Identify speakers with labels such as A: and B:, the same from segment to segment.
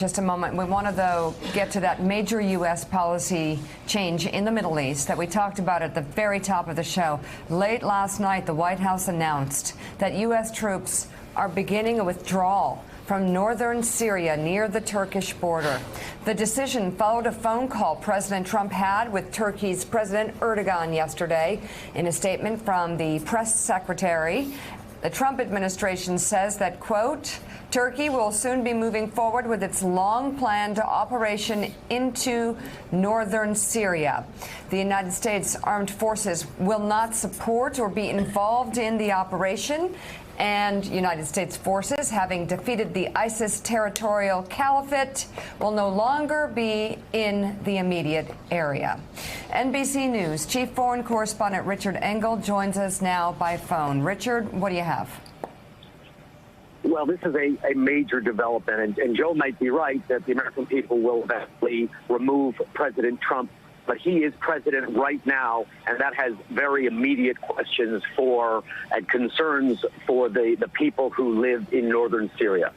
A: Just a moment. We want to, though, get to that major U.S. policy change in the Middle East that we talked about at the very top of the show. Late last night, the White House announced that U.S. troops are beginning a withdrawal from northern Syria near the Turkish border. The decision followed a phone call President Trump had with Turkey's President Erdogan yesterday. In a statement from the press secretary, the Trump administration says that, quote, Turkey will soon be moving forward with its long-planned operation into northern Syria. The United States Armed Forces will not support or be involved in the operation, and United States forces, having defeated the ISIS territorial caliphate, will no longer be in the immediate area. NBC News Chief Foreign Correspondent Richard Engel joins us now by phone. Richard, what do you have?
B: Well, this is a major development, and Joe might be right that the American people will eventually remove President Trump, but he is president right now, and that has very immediate questions for and concerns for the people who live in northern Syria.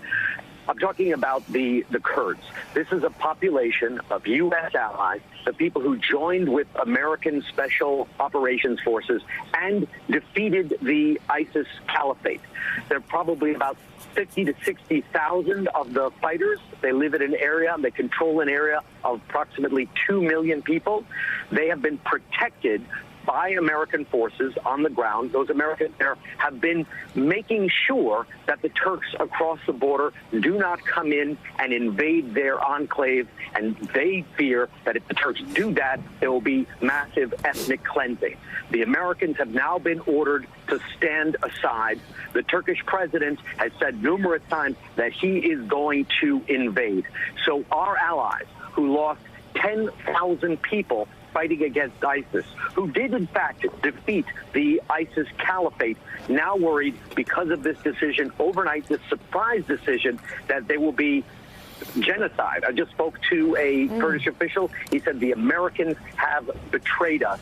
B: I'm talking about the Kurds. This is a population of U.S. allies, the people who joined with American Special Operations Forces and defeated the ISIS caliphate. There are probably about 50 to 60,000 of the fighters. They live in an area, they control an area of approximately 2 million people. They have been protected by American forces on the ground. Those Americans there have been making sure that the Turks across the border do not come in and invade their enclave, and they fear that if the Turks do that, there will be massive ethnic cleansing. The Americans have now been ordered to stand aside. The Turkish president has said numerous times that he is going to invade. So our allies, who lost 10,000 people fighting against ISIS, who did in fact defeat the ISIS caliphate, now worried because of this decision overnight, this surprise decision, that there will be genocide. I just spoke to a Kurdish official. He said the Americans have betrayed us.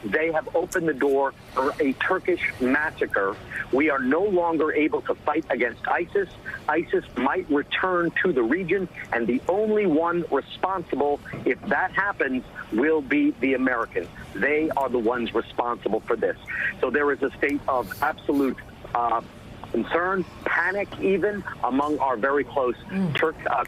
B: They have opened the door for a Turkish massacre. We are no longer able to fight against ISIS. ISIS might return to the region, and the only one responsible, if that happens, will be the Americans. They are the ones responsible for this. So there is a state of absolute concern, panic even, among our very close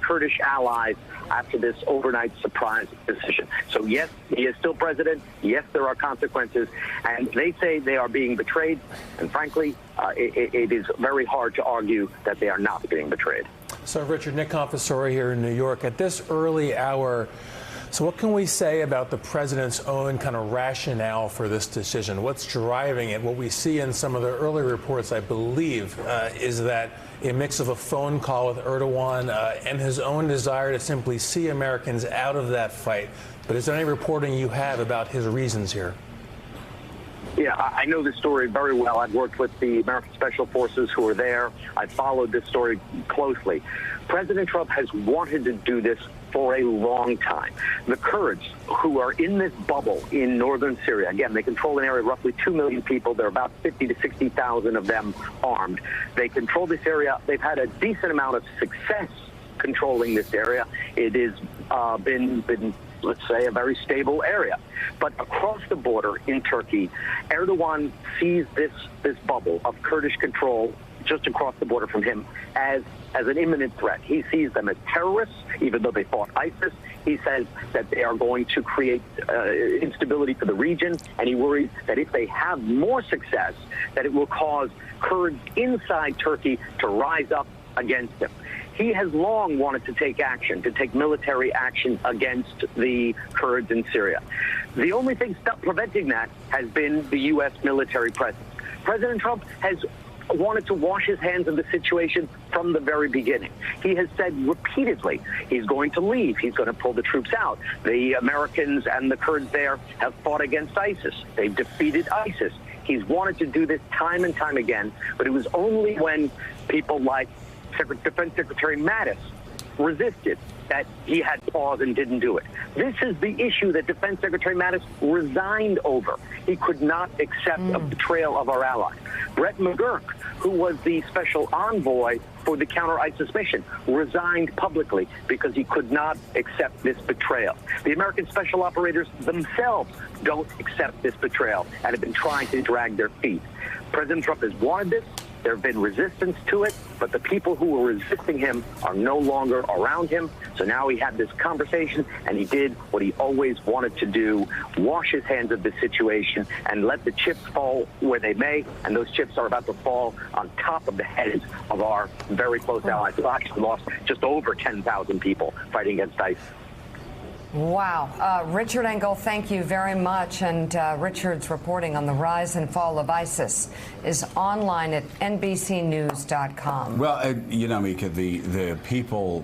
B: Kurdish allies after this overnight surprise decision. So yes, he is still president. Yes, there are consequences. And they say they are being betrayed. And frankly, it is very hard to argue that they are not being betrayed.
C: So, Richard, Nick Confessore here in New York. At this early hour, so what can we say about the president's own kind of rationale for this decision? What's driving it? What we see in some of the early reports, I believe, is that a mix of a phone call with Erdogan and his own desire to simply see Americans out of that fight. But is there any reporting you have about his reasons here?
B: Yeah, I know this story very well. I've worked with the American Special Forces who are there. I followed this story closely. President Trump has wanted to do this for a long time. The Kurds, who are in this bubble in northern Syria, again, they control an area of roughly 2 million people. There are about 50 to 60,000 of them armed. They control this area. They've had a decent amount of success controlling this area. It has been let's say, a very stable area. But across the border in Turkey, Erdogan sees this bubble of Kurdish control just across the border from him as an imminent threat. He sees them as terrorists, even though they fought ISIS. He says that they are going to create instability for the region, and he worries that if they have more success, that it will cause Kurds inside Turkey to rise up against him. He has long wanted to take action, to take military action against the Kurds in Syria. The only thing preventing that has been the U.S. military presence. President Trump has wanted to wash his hands of the situation from the very beginning. He has said repeatedly he's going to leave. He's going to pull the troops out. The Americans and the Kurds there have fought against ISIS. They've defeated ISIS. He's wanted to do this time and time again, but it was only when people like Defense Secretary Mattis resisted that he had pause and didn't do it. This is the issue that Defense Secretary Mattis resigned over. He could not accept a betrayal of our ally. Brett McGurk, who was the special envoy for the counter-ISIS mission, resigned publicly because he could not accept this betrayal. The American special operators themselves don't accept this betrayal and have been trying to drag their feet. President Trump has wanted this. There have been resistance to it, but the people who were resisting him are no longer around him. So now he had this conversation, and he did what he always wanted to do, wash his hands of this situation and let the chips fall where they may. And those chips are about to fall on top of the heads of our very close allies, who actually lost just over 10,000 people fighting against ISIS.
A: Wow. Richard Engel, thank you very much. And Richard's reporting on the rise and fall of ISIS is online at NBCnews.com.
D: Well, you know, Mika, the people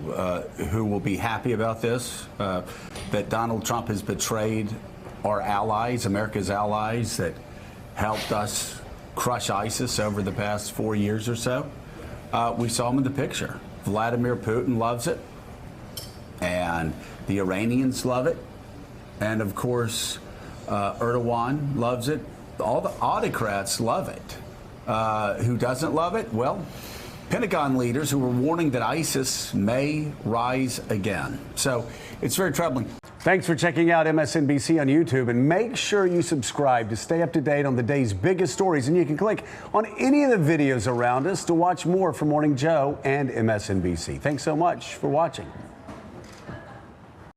D: who will be happy about this, that Donald Trump has betrayed our allies, America's allies that helped us crush ISIS over the past 4 years or so. We saw him in the picture. Vladimir Putin loves it. And the Iranians love it. And of course, Erdogan loves it. All the autocrats love it. Who doesn't love it? Well, Pentagon leaders who were warning that ISIS may rise again. So it's very troubling.
E: Thanks for checking out MSNBC on YouTube, and make sure you subscribe to stay up to date on the day's biggest stories. And you can click on any of the videos around us to watch more from Morning Joe and MSNBC. Thanks so much for watching.